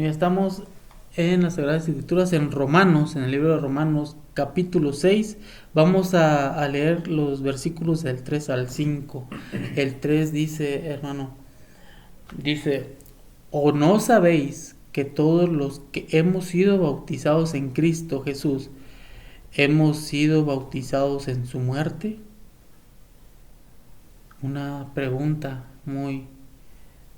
Ya estamos en las Sagradas Escrituras, en Romanos, en el libro de Romanos, capítulo 6. Vamos a leer los versículos del 3 al 5. El 3 dice, hermano, dice, ¿o no sabéis que todos los que hemos sido bautizados en Cristo Jesús, hemos sido bautizados en su muerte? Una pregunta muy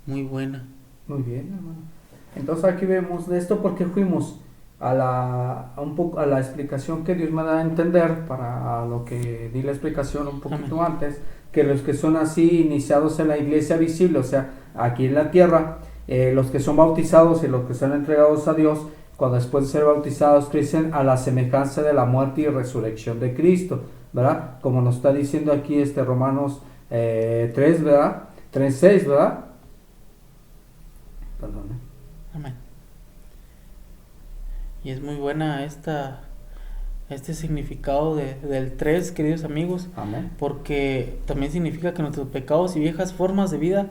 buena. Muy bien, hermano. Entonces aquí vemos de esto porque fuimos un poco a la explicación que Dios me da a entender para lo que di la explicación un poquito Amén. antes, que los que son así iniciados en la iglesia visible, o sea, aquí en la tierra, los que son bautizados y los que son entregados a Dios, cuando después de ser bautizados crecen a la semejanza de la muerte y resurrección de Cristo, ¿verdad? Como nos está diciendo aquí Romanos 3, ¿verdad? 3:6, ¿verdad? Perdón. Amén. Y es muy buena este significado del 3, queridos amigos, Amén. porque también significa que nuestros pecados y viejas formas de vida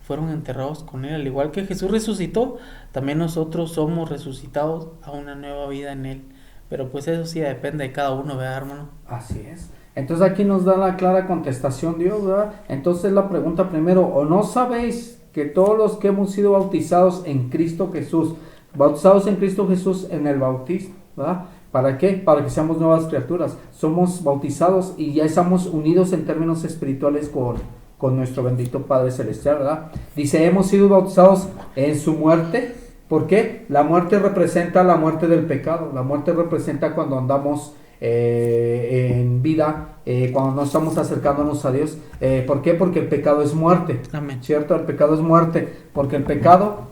fueron enterrados con Él. Al igual que Jesús resucitó, también nosotros somos resucitados a una nueva vida en Él. Pero pues eso sí depende de cada uno, ¿verdad, hermano? Así es. Entonces aquí nos da la clara contestación Dios, ¿verdad? Entonces la pregunta primero, ¿o no sabéis que todos los que hemos sido bautizados en Cristo Jesús, bautizados en Cristo Jesús en el bautismo, ¿verdad? ¿Para qué? Para que seamos nuevas criaturas. Somos bautizados y ya estamos unidos en términos espirituales con nuestro bendito Padre Celestial, ¿verdad? Dice, hemos sido bautizados en su muerte. ¿Por qué? La muerte representa la muerte del pecado. La muerte representa cuando andamos en vida, cuando no estamos acercándonos a Dios. ¿Por qué? Porque el pecado es muerte. Amén. ¿Cierto? El pecado es muerte. Porque el pecado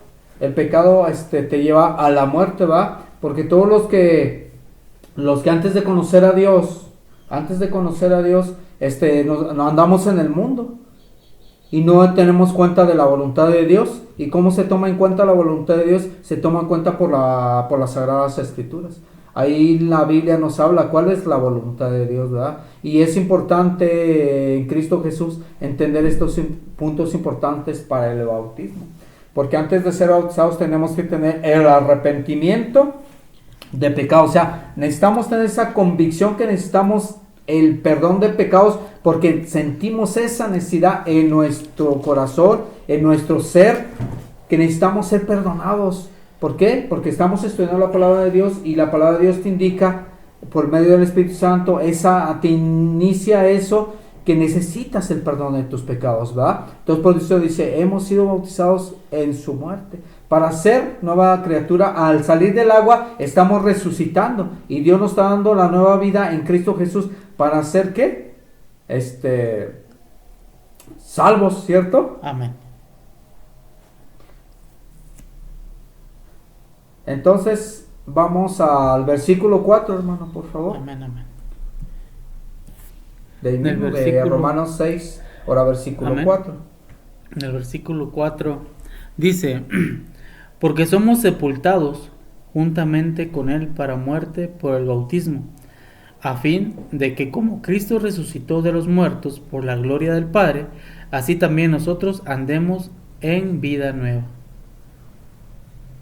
te lleva a la muerte, ¿va? Porque todos los que antes de conocer a Dios, no andamos en el mundo y no tenemos cuenta de la voluntad de Dios. ¿Y cómo se toma en cuenta la voluntad de Dios? Se toma en cuenta por las Sagradas Escrituras. Ahí la Biblia nos habla cuál es la voluntad de Dios, ¿verdad? Y es importante en Cristo Jesús entender estos puntos importantes para el bautismo. Porque antes de ser bautizados tenemos que tener el arrepentimiento de pecado. O sea, necesitamos tener esa convicción que necesitamos el perdón de pecados, porque sentimos esa necesidad en nuestro corazón, en nuestro ser, que necesitamos ser perdonados. ¿Por qué? Porque estamos estudiando la palabra de Dios y la palabra de Dios te indica por medio del Espíritu Santo, te inicia eso, que necesitas el perdón de tus pecados, ¿verdad? Entonces por eso dice, hemos sido bautizados en su muerte. Para ser nueva criatura, al salir del agua, estamos resucitando. Y Dios nos está dando la nueva vida en Cristo Jesús. ¿Para ser qué? Salvos, ¿cierto? Amén. Entonces, vamos al versículo 4, hermano, por favor. Amén, amén. De Romanos 6, ahora versículo Amén. 4. En el versículo 4 dice, porque somos sepultados juntamente con Él para muerte por el bautismo, a fin de que como Cristo resucitó de los muertos por la gloria del Padre, así también nosotros andemos en vida nueva.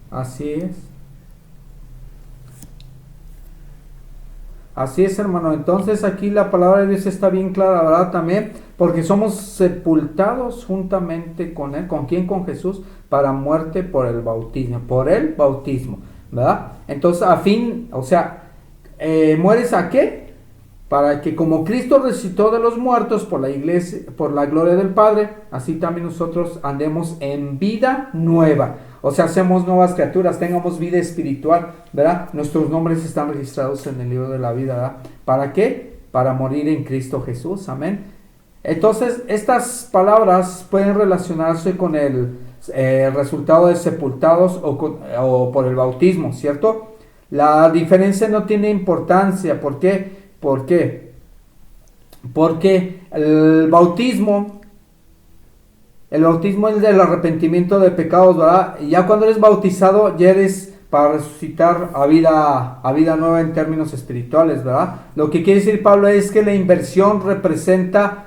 Así es. Así es, hermano. Entonces aquí la palabra de Dios está bien clara, ¿verdad? También, porque somos sepultados juntamente con Él. ¿Con quién? Con Jesús, para muerte por el bautismo. Por el bautismo, ¿verdad? Entonces, ¿mueres a qué? Para que como Cristo resucitó de los muertos por la iglesia, por la gloria del Padre, así también nosotros andemos en vida nueva. O sea, hacemos nuevas criaturas, tengamos vida espiritual, ¿verdad? Nuestros nombres están registrados en el libro de la vida, ¿verdad? ¿Para qué? Para morir en Cristo Jesús, amén. Entonces, estas palabras pueden relacionarse con el resultado de sepultados o por el bautismo, ¿cierto? La diferencia no tiene importancia. ¿Por qué? ¿Por qué? Porque el bautismo es del arrepentimiento de pecados, ¿verdad? Y ya cuando eres bautizado, ya eres para resucitar a vida nueva en términos espirituales, ¿verdad? Lo que quiere decir Pablo es que la inversión representa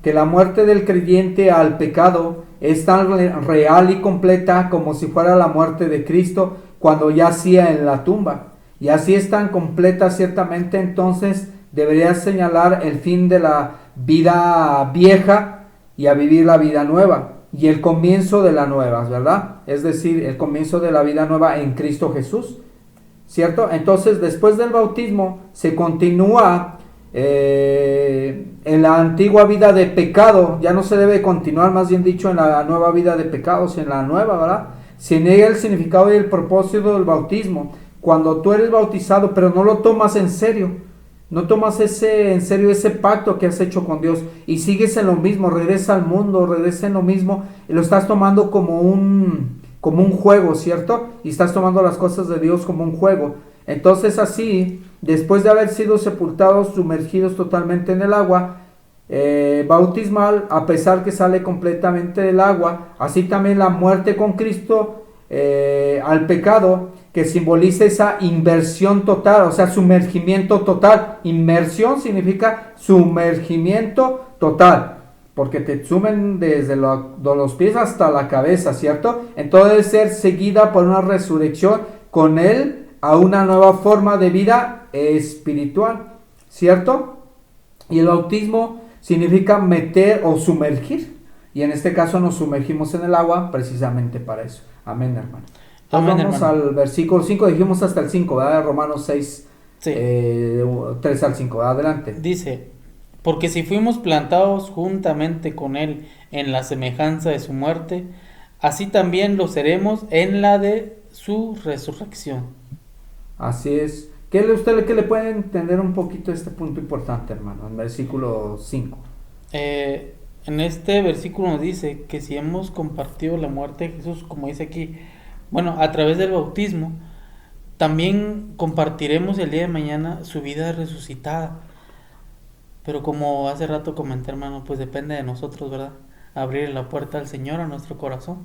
que la muerte del creyente al pecado es tan real y completa como si fuera la muerte de Cristo cuando yacía en la tumba. Y así es tan completa ciertamente, entonces debería señalar el fin de la vida vieja y a vivir la vida nueva y el comienzo de la nueva, ¿verdad? Es decir, el comienzo de la vida nueva en Cristo Jesús, ¿cierto? Entonces, después del bautismo se continúa en la antigua vida de pecado. Ya no se debe continuar, más bien dicho, en la nueva vida de pecados, en la nueva, ¿verdad? Se niega el significado y el propósito del bautismo. Cuando tú eres bautizado, pero no lo tomas en serio, no tomas en serio ese pacto que has hecho con Dios y sigues en lo mismo, regresa al mundo, regresa en lo mismo y lo estás tomando como un juego, ¿cierto? Y estás tomando las cosas de Dios como un juego. Entonces así, después de haber sido sepultados, sumergidos totalmente en el agua bautismal, a pesar que sale completamente del agua, así también la muerte con Cristo al pecado, que simboliza esa inversión total, o sea, sumergimiento total. Inmersión significa sumergimiento total, porque te sumen desde los pies hasta la cabeza, ¿cierto? Entonces debe ser seguida por una resurrección con Él a una nueva forma de vida espiritual, ¿cierto? Y el bautismo significa meter o sumergir, y en este caso nos sumergimos en el agua precisamente para eso. Amén, hermano. Amén, vamos hermano. Al versículo 5, dijimos hasta el 5, ¿verdad? Romanos 6, sí. 3 al 5, adelante. Dice, porque si fuimos plantados juntamente con Él en la semejanza de su muerte, así también lo seremos en la de su resurrección. Así es. ¿Usted le puede entender un poquito este punto importante, hermano? En versículo 5. En este versículo nos dice que si hemos compartido la muerte de Jesús, como dice aquí, bueno, a través del bautismo, también compartiremos el día de mañana su vida resucitada. Pero como hace rato comenté, hermano, pues depende de nosotros, ¿verdad? Abrir la puerta al Señor a nuestro corazón.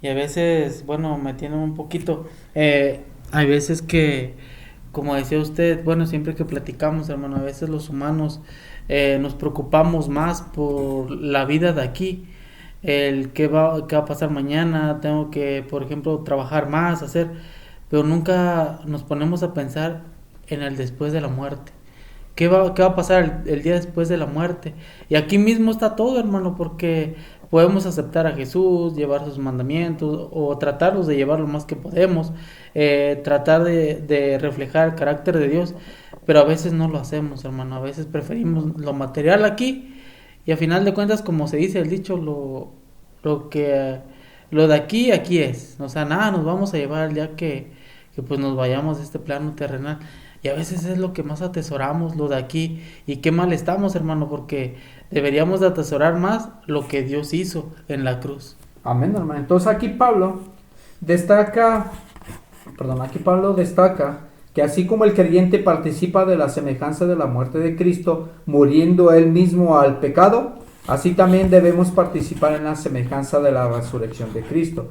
Y a veces, bueno, me tienen un poquito. Hay veces que, como decía usted, bueno, siempre que platicamos, hermano, a veces los humanos nos preocupamos más por la vida de aquí. El qué va a pasar mañana, tengo que, por ejemplo, trabajar más, hacer, pero nunca nos ponemos a pensar en el después de la muerte. ¿Qué va a pasar el día después de la muerte? Y aquí mismo está todo, hermano, porque podemos aceptar a Jesús, llevar sus mandamientos o tratarlos de llevar lo más que podemos, tratar de reflejar el carácter de Dios, pero a veces no lo hacemos, hermano. A veces preferimos lo material aquí. Y a final de cuentas, como se dice el dicho, lo de aquí es. O sea, nada nos vamos a llevar el día que pues nos vayamos de este plano terrenal. Y a veces es lo que más atesoramos, lo de aquí. Y qué mal estamos, hermano, porque deberíamos de atesorar más lo que Dios hizo en la cruz. Amén, hermano. Entonces aquí Pablo destaca que así como el creyente participa de la semejanza de la muerte de Cristo, muriendo él mismo al pecado, así también debemos participar en la semejanza de la resurrección de Cristo,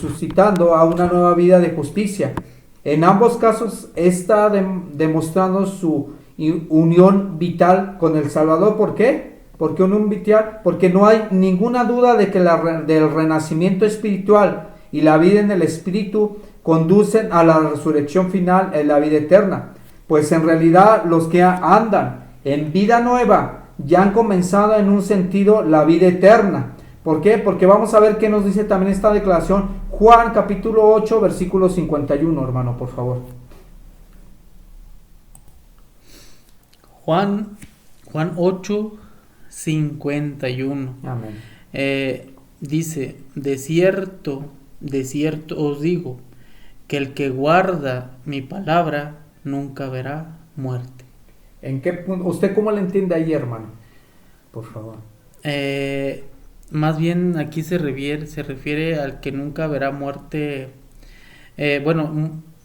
suscitando a una nueva vida de justicia. En ambos casos está demostrando su unión vital con el Salvador. ¿Por qué? ¿Por qué unión vital? Porque no hay ninguna duda de que del renacimiento espiritual y la vida en el Espíritu conducen a la resurrección final en la vida eterna. Pues en realidad los que andan en vida nueva ya han comenzado en un sentido la vida eterna. ¿Por qué? Porque vamos a ver qué nos dice también esta declaración. Juan capítulo 8 versículo 51, hermano, por favor. Juan 8, 51. Amén. Dice, de cierto os digo, que el que guarda mi palabra nunca verá muerte. ¿En qué punto? ¿Usted cómo le entiende ahí, hermano? Por favor. Más bien aquí se refiere al que nunca verá muerte.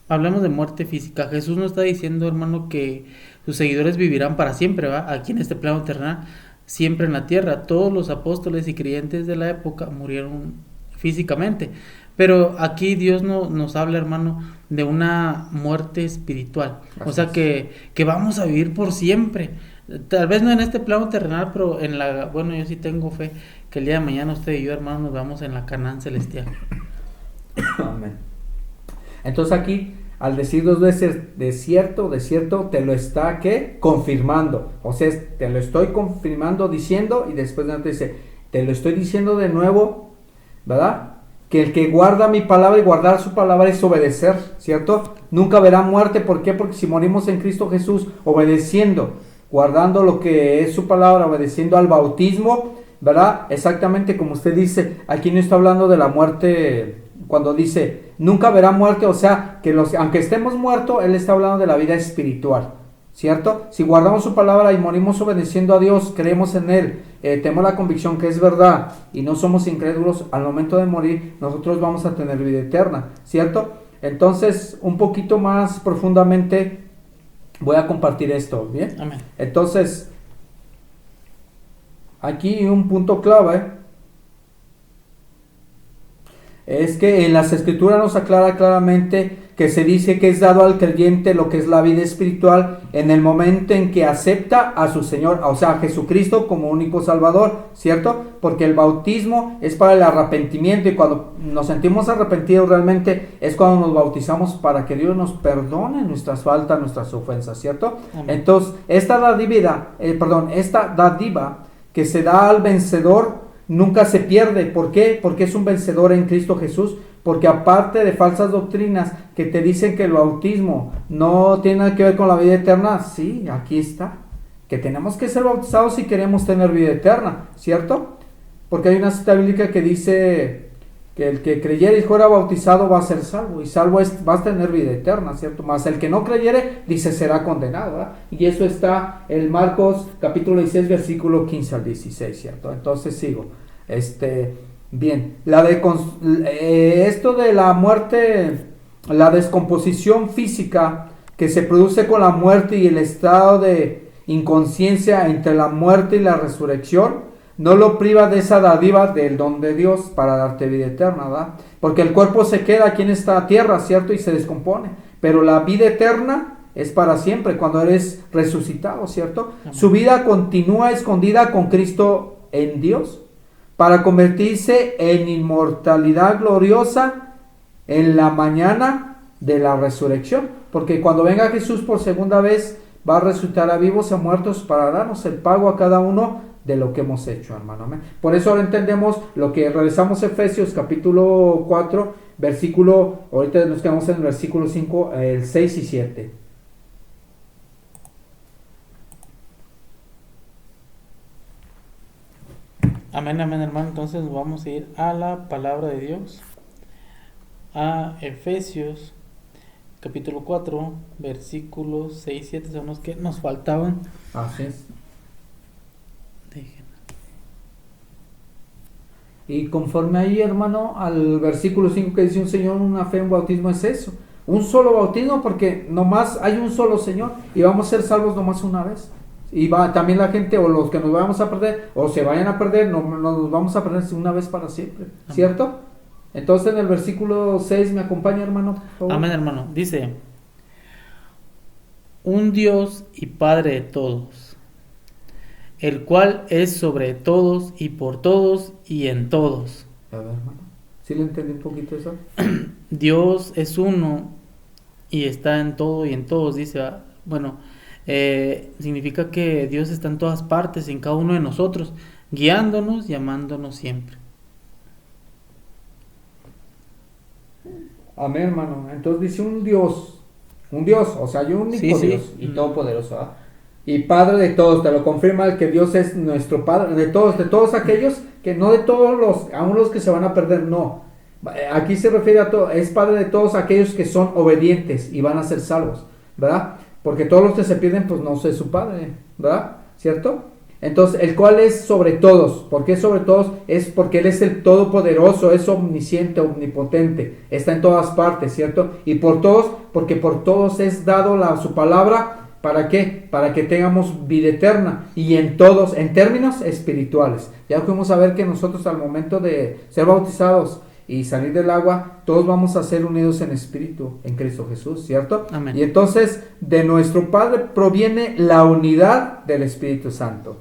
Hablamos de muerte física. Jesús no está diciendo, hermano, que sus seguidores vivirán para siempre, ¿va? Aquí en este plano terrenal, siempre en la tierra. Todos los apóstoles y creyentes de la época murieron físicamente. Pero aquí Dios nos habla, hermano, de una muerte espiritual. O sea, que vamos a vivir por siempre. Tal vez no en este plano terrenal, pero yo sí tengo fe que el día de mañana usted y yo, hermano, nos vamos en la Canaán celestial. Amén. Entonces aquí, al decir dos veces de cierto, te lo está, ¿qué? Confirmando. O sea, te lo estoy confirmando diciendo, y después te dice, te lo estoy diciendo de nuevo, ¿verdad? Que el que guarda mi palabra, y guardar su palabra es obedecer, ¿cierto? Nunca verá muerte. ¿Por qué? Porque si morimos en Cristo Jesús, obedeciendo, guardando lo que es su palabra, obedeciendo al bautismo, ¿verdad? Exactamente como usted dice, aquí no está hablando de la muerte. Cuando dice, nunca verá muerte, o sea, que aunque estemos muertos, Él está hablando de la vida espiritual, ¿cierto? Si guardamos su palabra y morimos obedeciendo a Dios, creemos en Él, tenemos la convicción que es verdad y no somos incrédulos, al momento de morir, nosotros vamos a tener vida eterna, ¿cierto? Entonces, un poquito más profundamente, voy a compartir esto, ¿bien? Amén. Entonces, aquí un punto clave es que en las escrituras nos aclara claramente que se dice que es dado al creyente lo que es la vida espiritual en el momento en que acepta a su Señor, o sea, a Jesucristo como único Salvador, ¿cierto? Porque el bautismo es para el arrepentimiento, y cuando nos sentimos arrepentidos realmente es cuando nos bautizamos para que Dios nos perdone nuestras faltas, nuestras ofensas, ¿cierto? Amén. Entonces, esta dádiva que se da al vencedor nunca se pierde. ¿Por qué? Porque es un vencedor en Cristo Jesús. Porque aparte de falsas doctrinas que te dicen que el bautismo no tiene nada que ver con la vida eterna, sí, aquí está. Que tenemos que ser bautizados si queremos tener vida eterna, ¿cierto? Porque hay una cita bíblica que dice que el que creyere y fuera bautizado va a ser salvo. Y salvo va a tener vida eterna, ¿cierto? Más el que no creyere, dice, será condenado, ¿verdad? Y eso está en Marcos capítulo 16, versículo 15 al 16, ¿cierto? Entonces sigo. Bien, esto de la muerte, la descomposición física que se produce con la muerte y el estado de inconsciencia entre la muerte y la resurrección, no lo priva de esa dádiva del don de Dios para darte vida eterna, ¿verdad? Porque el cuerpo se queda aquí en esta tierra, ¿cierto? Y se descompone, pero la vida eterna es para siempre cuando eres resucitado, ¿cierto? Amén. Su vida continúa escondida con Cristo en Dios, para convertirse en inmortalidad gloriosa en la mañana de la resurrección. Porque cuando venga Jesús por segunda vez, va a resucitar a vivos y a muertos para darnos el pago a cada uno de lo que hemos hecho, hermano. Amén. Por eso ahora entendemos lo que realizamos Efesios capítulo 4, versículo, ahorita nos quedamos en el versículo 5, el 6 y 7. Amén, amén, hermano. Entonces vamos a ir a la palabra de Dios, a Efesios capítulo 4, versículos 6 y 7 son los que nos faltaban. Así es. Déjenme. Y conforme ahí, hermano, al versículo 5 que dice un Señor, una fe, un bautismo, es eso. Un solo bautismo, porque nomás hay un solo Señor y vamos a ser salvos nomás una vez. Y va también la gente, o los que nos vamos a perder, o se vayan a perder, no nos vamos a perder una vez para siempre, ¿cierto? Entonces en el versículo 6 me acompaña, hermano, por favor. Amén, hermano. Dice, un Dios y Padre de todos, el cual es sobre todos y por todos y en todos. A ver, hermano, ¿sí le entendí un poquito eso? Dios es uno y está en todo y en todos, dice, bueno, significa que Dios está en todas partes, en cada uno de nosotros, guiándonos y amándonos siempre. Amén, hermano. Entonces dice un Dios, o sea, hay un único Dios y todopoderoso, ¿verdad? Y Padre de todos, te lo confirma el que Dios es nuestro Padre, de todos aquellos, que no de todos aún los que se van a perder, no. Aquí se refiere a todo, es Padre de todos aquellos que son obedientes y van a ser salvos, ¿verdad? Porque todos los que se pierden, pues no es su Padre, ¿verdad? ¿Cierto? Entonces, el cual es sobre todos. ¿Por qué sobre todos? Es porque Él es el todopoderoso, es omnisciente, omnipotente, está en todas partes, ¿cierto? Y por todos, porque por todos es dado su palabra, ¿para qué? Para que tengamos vida eterna, y en todos, en términos espirituales. Ya fuimos a ver que nosotros al momento de ser bautizados y salir del agua, todos vamos a ser unidos en espíritu en Cristo Jesús, ¿cierto? Amén. Y entonces de nuestro Padre proviene la unidad del Espíritu Santo.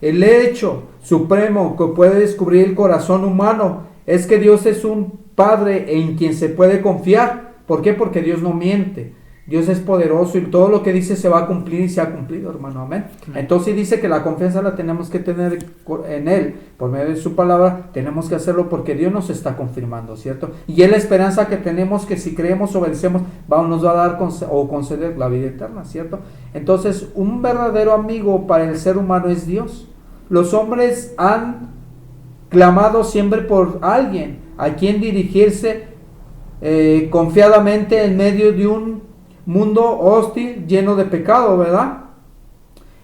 El hecho supremo que puede descubrir el corazón humano es que Dios es un Padre en quien se puede confiar. ¿Por qué? Porque Dios no miente. Dios es poderoso y todo lo que dice se va a cumplir y se ha cumplido, hermano. Amén. Entonces dice que la confianza la tenemos que tener en Él, por medio de su palabra. Tenemos que hacerlo porque Dios nos está confirmando, ¿cierto? Y es la esperanza que tenemos, que si creemos, obedecemos, nos va a dar o conceder la vida eterna, ¿cierto? Entonces, un verdadero amigo para el ser humano es Dios. Los hombres han clamado siempre por alguien a quien dirigirse confiadamente en medio de un mundo hostil, lleno de pecado, ¿verdad?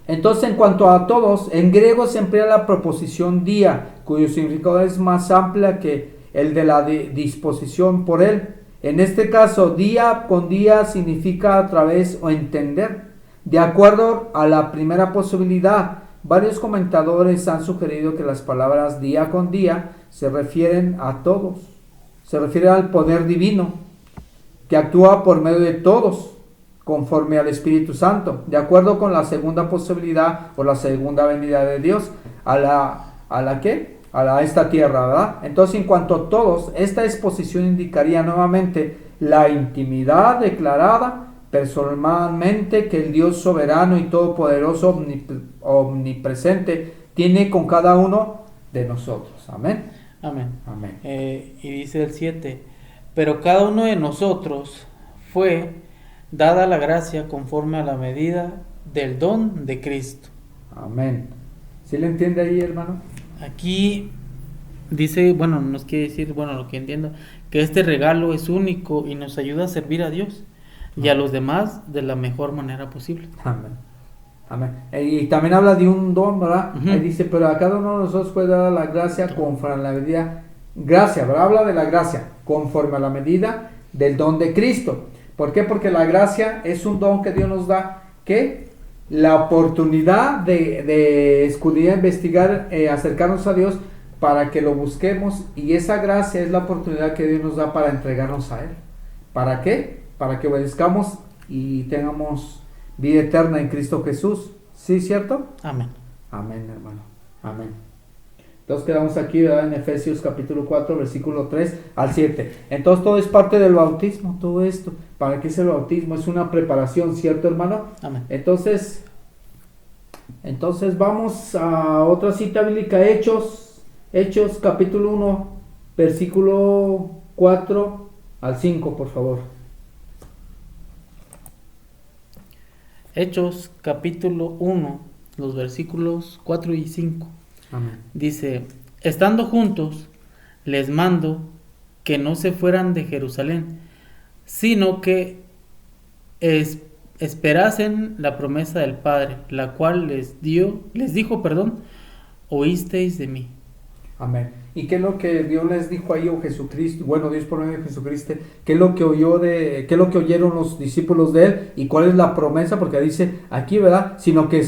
Entonces, en cuanto a todos, en griego se emplea la preposición día, cuyo significado es más amplia que el de la disposición por él. En este caso, día con día significa a través o entender. De acuerdo a la primera posibilidad, varios comentadores han sugerido que las palabras día con día se refieren a todos. Se refiere al poder divino que actúa por medio de todos, conforme al Espíritu Santo, de acuerdo con la segunda posibilidad o la segunda venida de Dios a esta tierra, ¿verdad? Entonces, en cuanto a todos, esta exposición indicaría nuevamente la intimidad declarada personalmente que el Dios soberano y todopoderoso, omnipresente, tiene con cada uno de nosotros. Amén. Amén. Amén. Y dice el 7, pero cada uno de nosotros fue dada la gracia conforme a la medida del don de Cristo. Amén. ¿Sí le entiende ahí, hermano? Aquí dice, bueno, nos quiere decir, bueno, lo que entiendo, que este regalo es único y nos ayuda a servir a Dios y a los demás de la mejor manera posible. Amén. Amén. Y también habla de un don, ¿verdad? Uh-huh. Ahí dice, pero a cada uno de nosotros fue dada la gracia conforme a la medida, gracia, ¿verdad? Habla de la gracia conforme a la medida del don de Cristo. ¿Por qué? Porque la gracia es un don que Dios nos da, que la oportunidad de escudriñar, investigar, acercarnos a Dios para que lo busquemos, y esa gracia es la oportunidad que Dios nos da para entregarnos a Él. ¿Para qué? Para que obedezcamos y tengamos vida eterna en Cristo Jesús. ¿Sí, cierto? Amén. Amén, hermano. Amén. Entonces quedamos aquí, ¿verdad? En Efesios capítulo 4, versículo 3 al 7. Entonces todo es parte del bautismo, todo esto. ¿Para qué es el bautismo? Es una preparación, ¿cierto, hermano? Amén. Entonces vamos a otra cita bíblica, Hechos capítulo 1, versículo 4 al 5, por favor. Hechos capítulo 1, los versículos 4 y 5. Amén. Dice, estando juntos, les mando que no se fueran de Jerusalén, sino que esperasen la promesa del Padre, la cual les dijo, oísteis de mí. Amén. ¿Y qué es lo que Dios les dijo ahí, o Jesucristo? Bueno, Dios por medio de Jesucristo, ¿qué es lo que oyeron los discípulos de Él? ¿Y cuál es la promesa? Porque dice aquí, ¿verdad? Sino que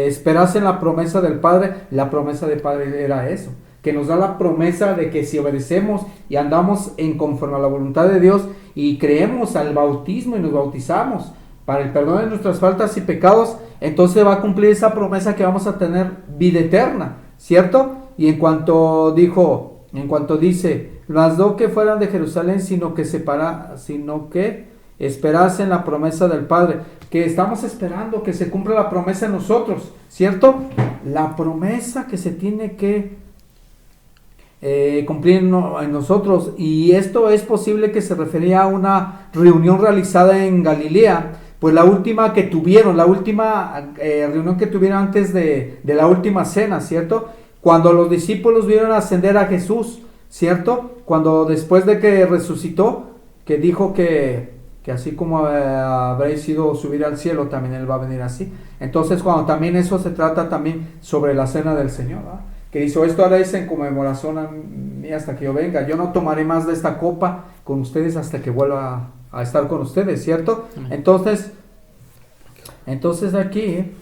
esperasen la promesa del Padre. La promesa del Padre era eso, que nos da la promesa de que si obedecemos y andamos en conforme a la voluntad de Dios y creemos al bautismo y nos bautizamos para el perdón de nuestras faltas y pecados, entonces va a cumplir esa promesa que vamos a tener vida eterna, ¿cierto? Y en cuanto dice, las no que fueran de Jerusalén, sino que esperasen la promesa del Padre, que estamos esperando que se cumpla la promesa en nosotros, ¿cierto? La promesa que se tiene que cumplir en nosotros, y esto es posible que se refería a una reunión realizada en Galilea, pues la última reunión que tuvieron antes de la última cena, ¿cierto? Cuando los discípulos vieron ascender a Jesús, ¿cierto? Cuando después de que resucitó, que dijo que así como habréis ido subir al cielo, también Él va a venir así. Entonces, cuando también eso se trata también sobre la cena del Señor, ¿verdad? Que dice, esto haréis en conmemoración a mí hasta que yo venga. Yo no tomaré más de esta copa con ustedes hasta que vuelva a estar con ustedes, ¿cierto? Amén. Entonces aquí...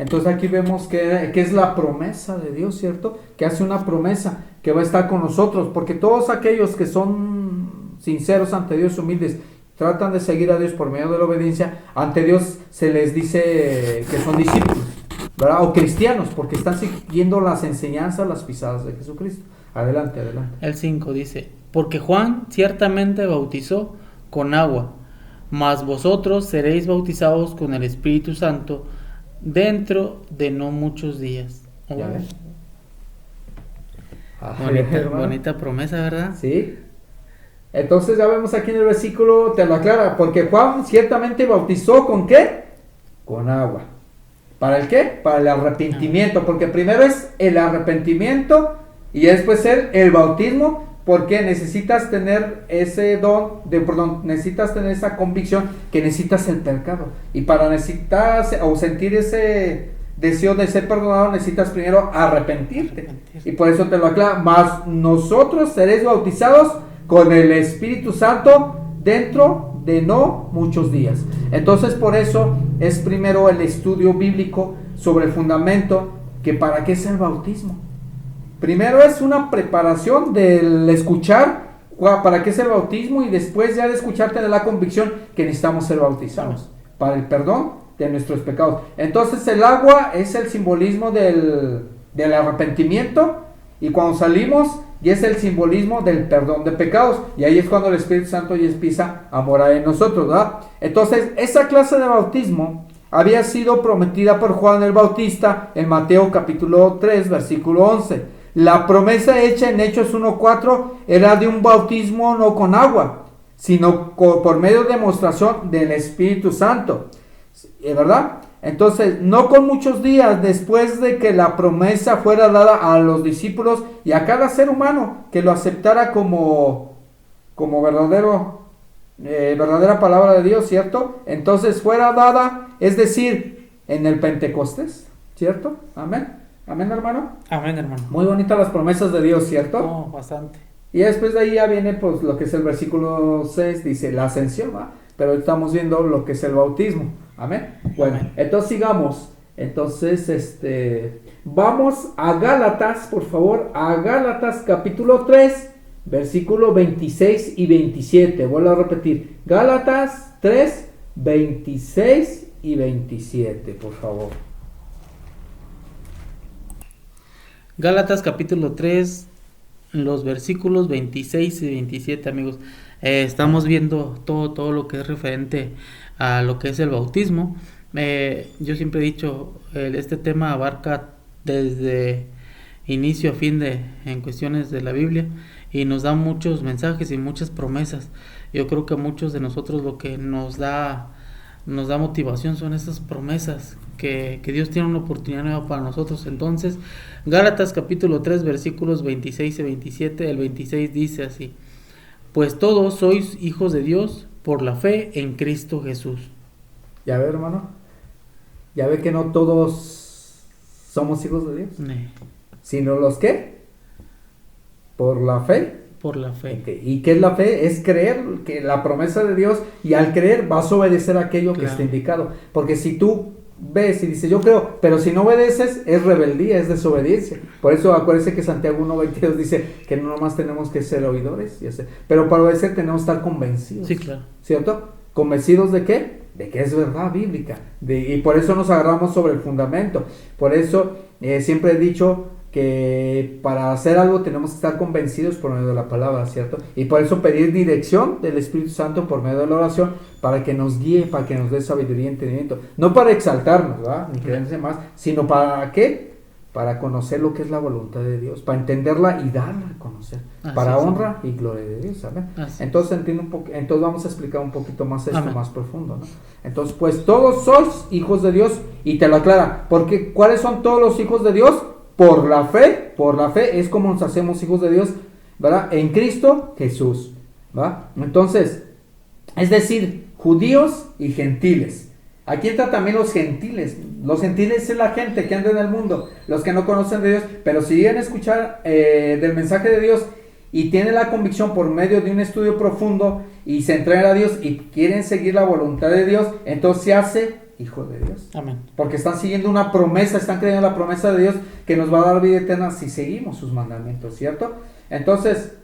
Entonces aquí vemos que es la promesa de Dios, ¿cierto? Que hace una promesa que va a estar con nosotros, porque todos aquellos que son sinceros ante Dios, humildes, tratan de seguir a Dios por medio de la obediencia, ante Dios se les dice que son discípulos, ¿verdad? O cristianos, porque están siguiendo las enseñanzas, las pisadas de Jesucristo. Adelante, adelante. El 5 dice, porque Juan ciertamente bautizó con agua, mas vosotros seréis bautizados con el Espíritu Santo dentro de no muchos días. ¿Ya ves? Bonita promesa, ¿verdad? Sí. Entonces ya vemos aquí en el versículo, te lo aclara, porque Juan ciertamente bautizó ¿con qué? Con agua. ¿Para el qué? Para el arrepentimiento, porque primero es el arrepentimiento y después el bautismo, porque necesitas tener ese necesitas tener esa convicción que necesitas el pecado. Y para necesitar o sentir ese deseo de ser perdonado, necesitas primero arrepentirte. Y por eso te lo aclara, mas nosotros seréis bautizados con el Espíritu Santo dentro de no muchos días. Entonces por eso es primero el estudio bíblico sobre el fundamento, que para qué es el bautismo. Primero es una preparación del escuchar para qué es el bautismo, y después ya de escuchar tener la convicción que necesitamos ser bautizados para el perdón de nuestros pecados. Entonces el agua es el simbolismo del arrepentimiento, y cuando salimos y es el simbolismo del perdón de pecados, y ahí es cuando el Espíritu Santo ya empieza a morar en nosotros, ¿verdad? Entonces esa clase de bautismo había sido prometida por Juan el Bautista en Mateo capítulo 3 versículo 11. La promesa hecha en Hechos 1:4 era de un bautismo no con agua, sino por medio de demostración del Espíritu Santo, ¿verdad? Entonces, no con muchos días después de que la promesa fuera dada a los discípulos y a cada ser humano que lo aceptara como verdadera palabra de Dios, ¿cierto? Entonces fuera dada, es decir, en el Pentecostés, ¿cierto? Amén. Amén, hermano. Amén, hermano. Muy bonitas las promesas de Dios, ¿cierto? No, bastante. Y después de ahí ya viene pues lo que es el versículo 6, dice la ascensión, ¿va? Pero estamos viendo lo que es el bautismo. Amén. Bueno, Amén. entonces sigamos. Entonces, vamos a Gálatas, por favor, a Gálatas capítulo 3, versículo 26 y 27. Vuelvo a repetir. Gálatas 3, 26 y 27, por favor. Gálatas capítulo 3, los versículos 26 y 27, amigos. Estamos viendo todo lo que es referente a lo que es el bautismo. Yo siempre he dicho, este tema abarca desde inicio a fin en cuestiones de la Biblia, y nos da muchos mensajes y muchas promesas. Yo creo que a muchos de nosotros lo que nos da motivación son esas promesas que Dios tiene una oportunidad nueva para nosotros. Entonces, Gálatas capítulo 3 versículos 26 y 27, el 26 dice así: pues todos sois hijos de Dios por la fe en Cristo Jesús. Ya ve, hermano, ya ve que no todos somos hijos de Dios, sino los que por la fe. Por la fe. Okay. ¿Y qué es la fe? Es creer que la promesa de Dios, y al creer vas a obedecer aquello que está indicado. Porque si tú ves y dices yo creo, pero si no obedeces, es rebeldía, es desobediencia. Por eso acuérdense que Santiago 1:22 dice que no nomás tenemos que ser oidores, pero para obedecer tenemos que estar convencidos. Sí, claro. ¿Cierto? ¿Convencidos de qué? De que es verdad bíblica. Y por eso nos agarramos sobre el fundamento. Por eso siempre he dicho que para hacer algo tenemos que estar convencidos por medio de la palabra, ¿cierto? Y por eso pedir dirección del Espíritu Santo por medio de la oración, para que nos guíe, para que nos dé sabiduría y entendimiento. No para exaltarnos, ¿verdad? Ni creerse más, sino para ¿qué? Para conocer lo que es la voluntad de Dios, para entenderla y darla a conocer, para honra y gloria de Dios, ¿sabes? Entonces entonces vamos a explicar un poquito más esto, más profundo, ¿no? Entonces, pues todos sois hijos de Dios, y te lo aclara, porque ¿cuáles son todos los hijos de Dios? Por la fe es como nos hacemos hijos de Dios, ¿verdad? En Cristo Jesús, ¿verdad? Entonces, es decir, judíos y gentiles. Aquí entran también los gentiles. Los gentiles es la gente que anda en el mundo, los que no conocen de Dios, pero si llegan a escuchar del mensaje de Dios y tienen la convicción por medio de un estudio profundo y se entregan a Dios y quieren seguir la voluntad de Dios, entonces se hace hijo de Dios. Amén. Porque están siguiendo una promesa, están creyendo en la promesa de Dios que nos va a dar vida eterna si seguimos sus mandamientos, ¿cierto? Entonces,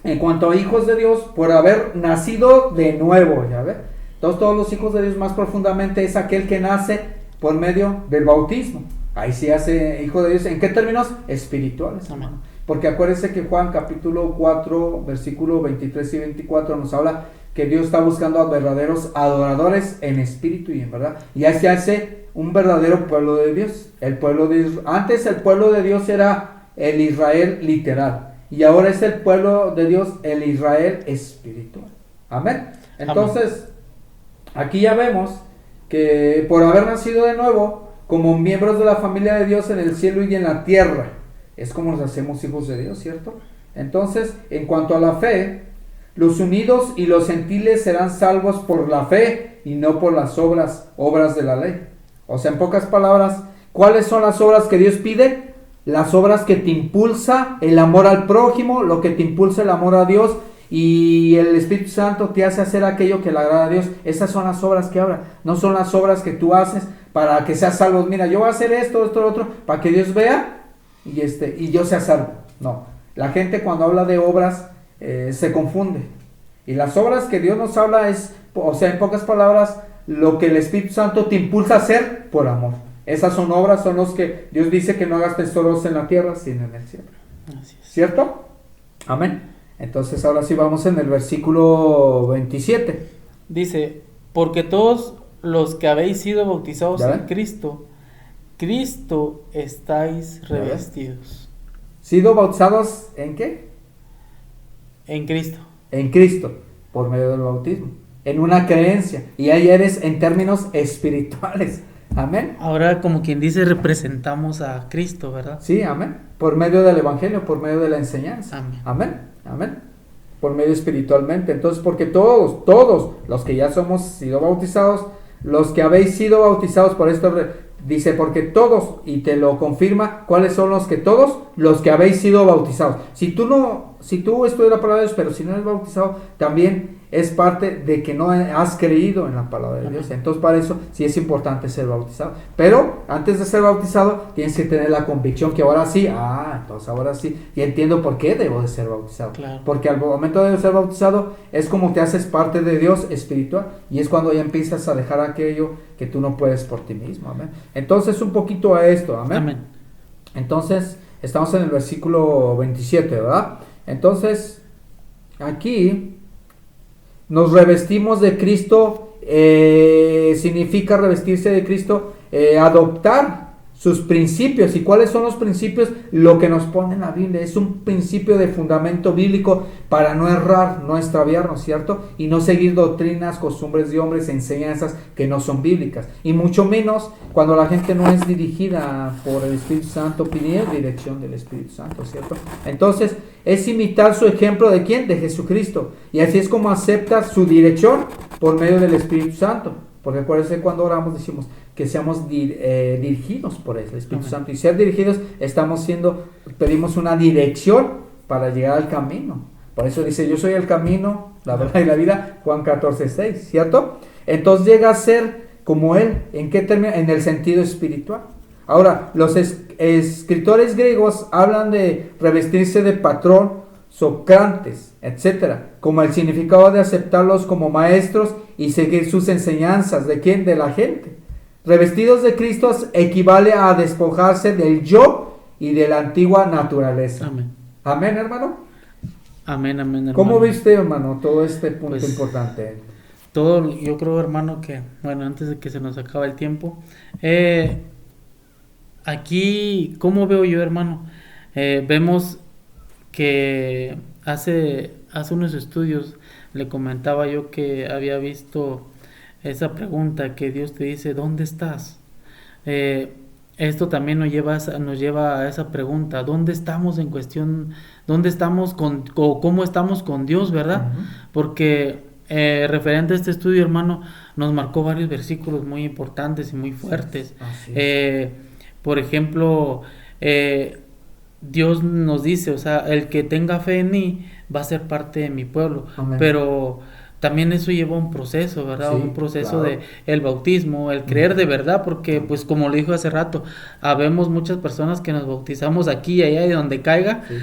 en cuanto a hijos de Dios, por haber nacido de nuevo, ¿ya ve? Entonces todos los hijos de Dios más profundamente es aquel que nace por medio del bautismo. Ahí sí hace hijo de Dios. ¿En qué términos? Espirituales. Amén. Porque acuérdense que Juan capítulo 4, versículo 23 y 24 nos habla que Dios está buscando a verdaderos adoradores en espíritu y en verdad. Y ahí se hace un verdadero pueblo de Dios. El pueblo de Israel. Antes el pueblo de Dios era el Israel literal. Y ahora es el pueblo de Dios, el Israel espiritual. Amén. Entonces, aquí ya vemos que por haber nacido de nuevo, como miembros de la familia de Dios en el cielo y en la tierra, es como nos hacemos hijos de Dios, ¿cierto? Entonces, en cuanto a la fe, los unidos y los gentiles serán salvos por la fe y no por las obras de la ley. O sea, en pocas palabras, ¿cuáles son las obras que Dios pide? Las obras que te impulsa el amor al prójimo, lo que te impulsa el amor a Dios, y el Espíritu Santo te hace hacer aquello que le agrada a Dios. Esas son las obras que habla, no son las obras que tú haces para que seas salvo. Mira, yo voy a hacer esto, lo otro, para que Dios vea y yo sea salvo. No, la gente cuando habla de obras se confunde. Y las obras que Dios nos habla es, o sea, en pocas palabras, lo que el Espíritu Santo te impulsa a hacer por amor. Esas son obras, son los que Dios dice que no hagas tesoros en la tierra, sino en el cielo. Así es. ¿Cierto? Amén. Entonces ahora sí vamos en el versículo 27. Dice, porque todos los que habéis sido bautizados ¿Ya en ven? Cristo estáis ¿Ya ven? revestidos. ¿Sido bautizados en qué? En Cristo. En Cristo, por medio del bautismo. En una creencia. Y ahí eres en términos espirituales. Amén. Ahora, como quien dice, representamos a Cristo, ¿verdad? Sí, amén. Por medio del evangelio, por medio de la enseñanza. Amén. Amén. Amén. Por medio espiritualmente. Entonces, porque todos los que ya somos sido bautizados, los que habéis sido bautizados por esto, dice, porque todos, y te lo confirma, ¿cuáles son los que todos? Los que habéis sido bautizados. Si tú estudias la palabra de Dios, pero si no eres bautizado, también es parte de que no has creído en la palabra de Dios. Entonces, para eso sí es importante ser bautizado. Pero antes de ser bautizado, tienes que tener la convicción que ahora sí, entonces ahora sí, y entiendo por qué debo de ser bautizado. Claro. Porque al momento de ser bautizado es como te haces parte de Dios espiritual, y es cuando ya empiezas a dejar aquello que tú no puedes por ti mismo. Amén. Entonces, un poquito a esto. Amén. Amén. Entonces, estamos en el versículo 27, ¿verdad? Entonces, aquí nos revestimos de Cristo, significa revestirse de Cristo, adoptar sus principios. ¿Y cuáles son los principios? Lo que nos pone en la Biblia. Es un principio de fundamento bíblico para no errar, no extraviarnos, ¿cierto? Y no seguir doctrinas, costumbres de hombres, enseñanzas que no son bíblicas. Y mucho menos cuando la gente no es dirigida por el Espíritu Santo, pidiendo dirección del Espíritu Santo, ¿cierto? Entonces, es imitar su ejemplo ¿de quién? De Jesucristo. Y así es como acepta su dirección por medio del Espíritu Santo. Porque acuérdense, cuando oramos decimos que seamos dirigidos por el Espíritu Amén. Santo. Y ser dirigidos pedimos una dirección para llegar al camino. Por eso dice, yo soy el camino, la verdad y la vida, Juan 14:6, ¿cierto? Entonces llega a ser como Él. ¿En qué término? En el sentido espiritual. Ahora, los escritores griegos hablan de revestirse de patrón, Sócrates, etcétera, como el significado de aceptarlos como maestros y seguir sus enseñanzas. ¿De quién? De la gente. Revestidos de Cristo equivale a despojarse del yo y de la antigua naturaleza. Amén. Amén, hermano. Amén, amén, hermano. ¿Cómo viste, hermano, todo este punto Pues, importante? Todo, yo creo, hermano, que, bueno, antes de que se nos acabe el tiempo, aquí, ¿cómo veo yo, hermano? Vemos que hace unos estudios le comentaba yo que había visto esa pregunta que Dios te dice, ¿dónde estás? Esto también nos lleva a esa pregunta, ¿dónde estamos en cuestión, dónde estamos o cómo estamos con Dios, verdad? Uh-huh. Porque referente a este estudio, hermano, nos marcó varios versículos muy importantes y muy fuertes. Por ejemplo, Dios nos dice, o sea, el que tenga fe en mí va a ser parte de mi pueblo. Amén. Pero también eso lleva un proceso, ¿verdad? Sí, un proceso, claro, de el bautismo, el creer de verdad, porque pues como lo dijo hace rato, habemos muchas personas que nos bautizamos aquí y allá y donde caiga, sí.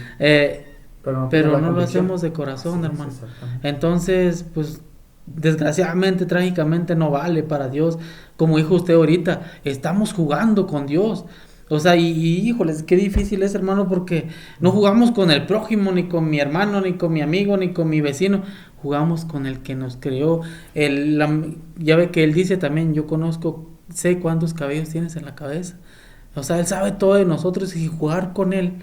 pero no lo hacemos de corazón, hermano. Entonces, pues desgraciadamente, trágicamente no vale para Dios. Como dijo usted ahorita, estamos jugando con Dios. O sea, híjoles, qué difícil es, hermano, porque no jugamos con el prójimo, ni con mi hermano, ni con mi amigo, ni con mi vecino. Jugamos con el que nos creó. Ya ve que él dice también, yo sé cuántos cabellos tienes en la cabeza. O sea, él sabe todo de nosotros y jugar con él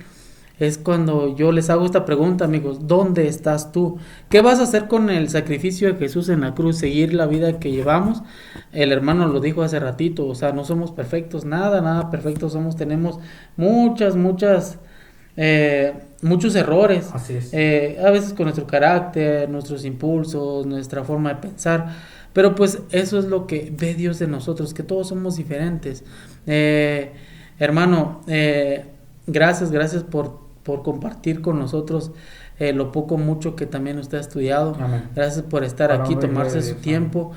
es cuando yo les hago esta pregunta, amigos, ¿dónde estás tú? ¿Qué vas a hacer con el sacrificio de Jesús en la cruz? ¿Seguir la vida que llevamos? El hermano lo dijo hace ratito, o sea, no somos perfectos, nada perfectos somos, tenemos muchos errores. Así es. A veces con nuestro carácter, nuestros impulsos, nuestra forma de pensar, pero pues eso es lo que ve Dios de nosotros, que todos somos diferentes. Hermano, gracias por compartir con nosotros lo poco mucho que también usted ha estudiado. Amén. Gracias por estar aquí, tomarse su tiempo.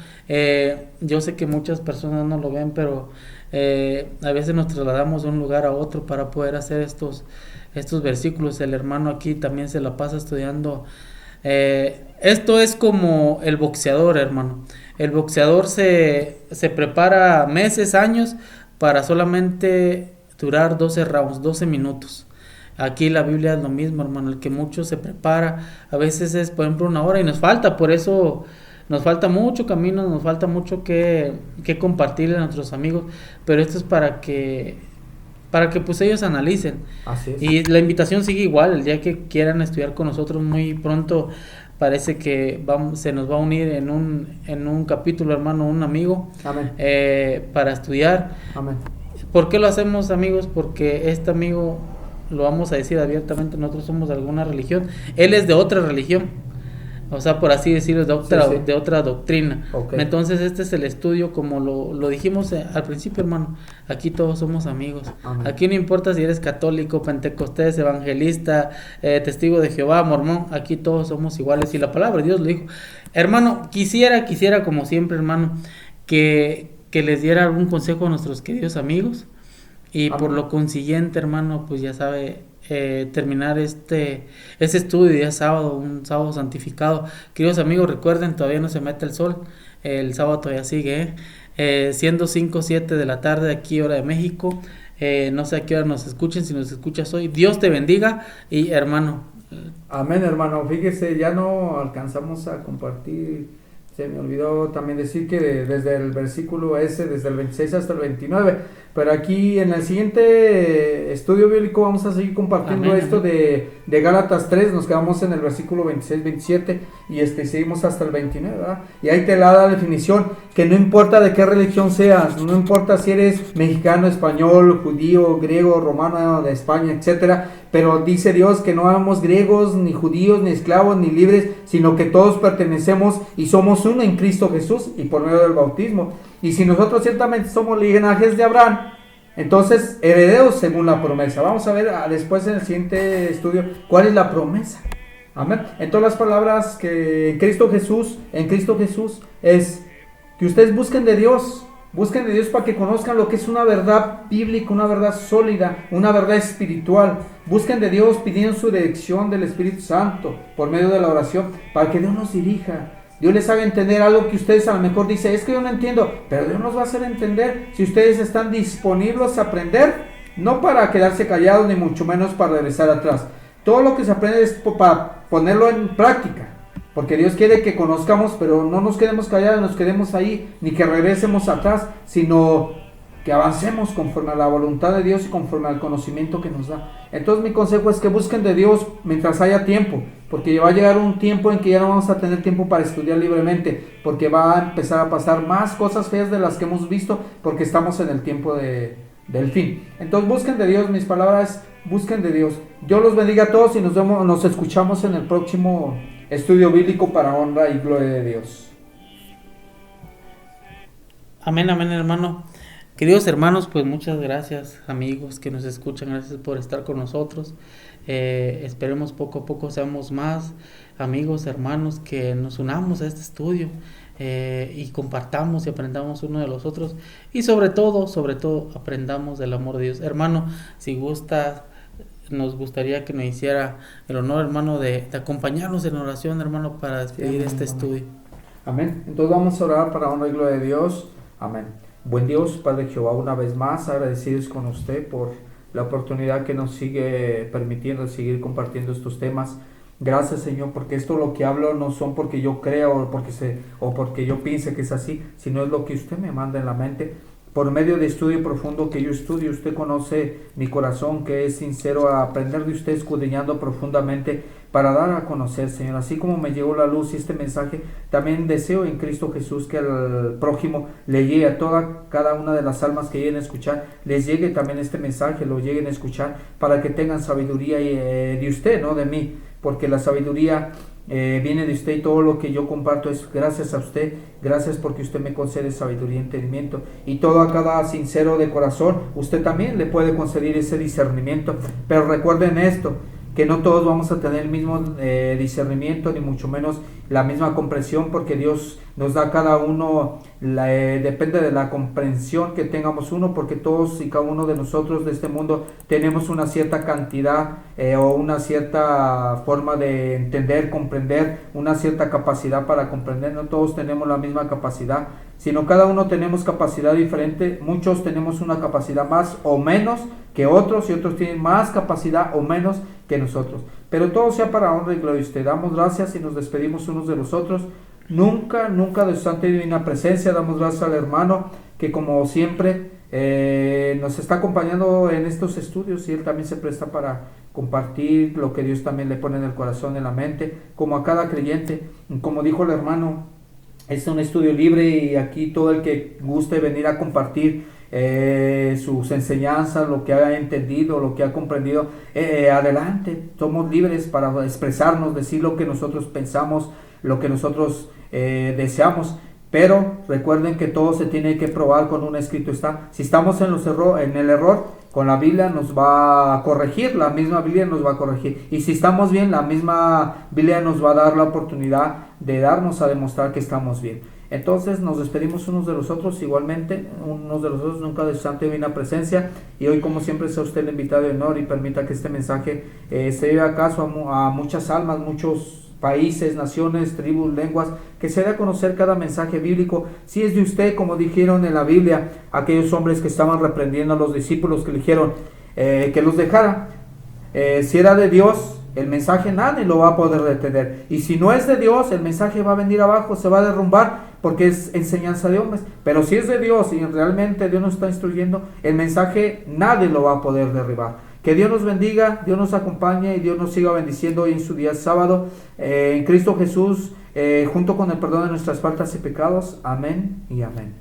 Yo sé que muchas personas no lo ven, pero a veces nos trasladamos de un lugar a otro para poder hacer estos versículos. El hermano aquí también se la pasa estudiando. Esto es como el boxeador, hermano. El boxeador se prepara meses, años para solamente durar 12 rounds, 12 minutos. Aquí la Biblia es lo mismo, hermano, el que mucho se prepara, a veces es, por ejemplo, una hora y nos falta, por eso nos falta mucho camino, nos falta mucho que compartirle a nuestros amigos, pero esto es para que pues ellos analicen. Así es. Y la invitación sigue igual, el día que quieran estudiar con nosotros muy pronto, parece que se nos va a unir en un capítulo, hermano, un amigo. Amén. Para estudiar. Amén. ¿Por qué lo hacemos, amigos? Porque este amigo, lo vamos a decir abiertamente, nosotros somos de alguna religión, él es de otra religión, o sea, por así decirlo, de otra doctrina. Okay. Entonces este es el estudio, como lo dijimos al principio, hermano, aquí todos somos amigos. Amén. Aquí no importa si eres católico, pentecostés, evangelista, testigo de Jehová, mormón, aquí todos somos iguales, y la palabra de Dios lo dijo. Hermano, quisiera como siempre, hermano, que les diera algún consejo a nuestros queridos amigos. Y Amén. por lo consiguiente, hermano, pues ya sabe, terminar este estudio día sábado, un sábado santificado. Queridos amigos, recuerden, todavía no se mete el sol, el sábado todavía sigue, siendo 5 o 7 de la tarde aquí, hora de México. No sé a qué hora nos escuchen, si nos escuchas hoy, Dios te bendiga. Y hermano, amén, hermano. Fíjese, ya no alcanzamos a compartir. Se me olvidó también decir que desde el versículo desde el 26 hasta el 29, pero aquí en el siguiente estudio bíblico vamos a seguir compartiendo esto de Gálatas 3, nos quedamos en el versículo 26-27 y seguimos hasta el 29, ¿verdad? Y ahí te da la definición, que no importa de qué religión seas, no importa si eres mexicano, español, judío, griego, romano, de España, etcétera, pero dice Dios que no somos griegos, ni judíos, ni esclavos, ni libres, sino que todos pertenecemos y somos uno en Cristo Jesús y por medio del bautismo. Y si nosotros ciertamente somos linajes de Abraham, entonces herederos según la promesa. Vamos a ver después en el siguiente estudio cuál es la promesa. Amén. En todas las palabras que en Cristo Jesús es que ustedes busquen de Dios para que conozcan lo que es una verdad bíblica, una verdad sólida, una verdad espiritual. Busquen de Dios pidiendo su dirección del Espíritu Santo por medio de la oración para que Dios nos dirija. Dios les haga entender algo que ustedes a lo mejor dicen, es que yo no entiendo, pero Dios nos va a hacer entender si ustedes están disponibles a aprender, no para quedarse callados ni mucho menos para regresar atrás. Todo lo que se aprende es para ponerlo en práctica, porque Dios quiere que conozcamos, pero no nos quedemos callados, nos quedemos ahí, ni que regresemos atrás, sino que avancemos conforme a la voluntad de Dios y conforme al conocimiento que nos da. Entonces mi consejo es que busquen de Dios mientras haya tiempo, porque va a llegar un tiempo en que ya no vamos a tener tiempo para estudiar libremente, porque va a empezar a pasar más cosas feas de las que hemos visto, porque estamos en el tiempo del fin. Entonces busquen de Dios, mis palabras, busquen de Dios. Dios los bendiga a todos y nos escuchamos en el próximo estudio bíblico para honra y gloria de Dios. Amén, hermano. Queridos hermanos, pues muchas gracias, amigos que nos escuchan, gracias por estar con nosotros. Esperemos poco a poco seamos más amigos, hermanos, que nos unamos a este estudio y compartamos y aprendamos uno de los otros y sobre todo aprendamos del amor de Dios. Hermano, si gusta nos gustaría que nos hiciera el honor, hermano, de acompañarnos en oración, hermano, para despedir este estudio. Amén. Entonces vamos a orar para honra y gloria de Dios. Amén. Buen Dios, Padre Jehová, una vez más agradecidos con usted por la oportunidad que nos sigue permitiendo seguir compartiendo estos temas. Gracias, Señor, porque esto lo que hablo no son porque yo crea o porque yo piense que es así, sino es lo que usted me manda en la mente. Por medio de estudio profundo que yo estudio, usted conoce mi corazón, que es sincero a aprender de usted, escudriñando profundamente para dar a conocer, Señor. Así como me llegó la luz y este mensaje, también deseo en Cristo Jesús que al prójimo le llegue a cada una de las almas que lleguen a escuchar, les llegue también este mensaje, lo lleguen a escuchar, para que tengan sabiduría de usted, no de mí, porque la sabiduría viene de usted y todo lo que yo comparto es gracias a usted. Gracias porque usted me concede sabiduría y entendimiento, y todo a cada sincero de corazón usted también le puede conceder ese discernimiento. Pero recuerden esto, que no todos vamos a tener el mismo discernimiento, ni mucho menos la misma comprensión, porque Dios nos da a cada uno, depende de la comprensión que tengamos uno, porque todos y cada uno de nosotros de este mundo tenemos una cierta cantidad o una cierta forma de entender, comprender, una cierta capacidad para comprender. No todos tenemos la misma capacidad, sino cada uno tenemos capacidad diferente. Muchos tenemos una capacidad más o menos que otros, y otros tienen más capacidad o menos que nosotros, pero todo sea para honra y gloria de usted. Damos gracias y nos despedimos unos de los otros, nunca de su santa y divina presencia. Damos gracias al hermano que como siempre nos está acompañando en estos estudios, y él también se presta para compartir lo que Dios también le pone en el corazón, en la mente, como a cada creyente. Como dijo el hermano, es un estudio libre, y aquí todo el que guste venir a compartir sus enseñanzas, lo que ha entendido, lo que ha comprendido, adelante, somos libres para expresarnos, decir lo que nosotros pensamos, lo que nosotros deseamos. Pero recuerden que todo se tiene que probar con un escrito está. Si estamos en el error, con la Biblia nos va a corregir, la misma Biblia nos va a corregir. Y si estamos bien, la misma Biblia nos va a dar la oportunidad de darnos a demostrar que estamos bien. Entonces nos despedimos unos de los otros, igualmente, unos de los otros, nunca de su santa y divina presencia. Y hoy, como siempre, sea usted el invitado de honor, y permita que este mensaje se lleve a caso a muchas almas, muchos países, naciones, tribus, lenguas, que se dé a conocer cada mensaje bíblico. Si es de usted, como dijeron en la Biblia, aquellos hombres que estaban reprendiendo a los discípulos, que le dijeron que los dejara. Si era de Dios, el mensaje nadie lo va a poder detener. Y si no es de Dios, el mensaje va a venir abajo, se va a derrumbar, porque es enseñanza de hombres. Pero si es de Dios y realmente Dios nos está instruyendo, el mensaje nadie lo va a poder derribar. Que Dios nos bendiga, Dios nos acompañe, y Dios nos siga bendiciendo hoy en su día sábado, en Cristo Jesús, junto con el perdón de nuestras faltas y pecados. Amén y amén.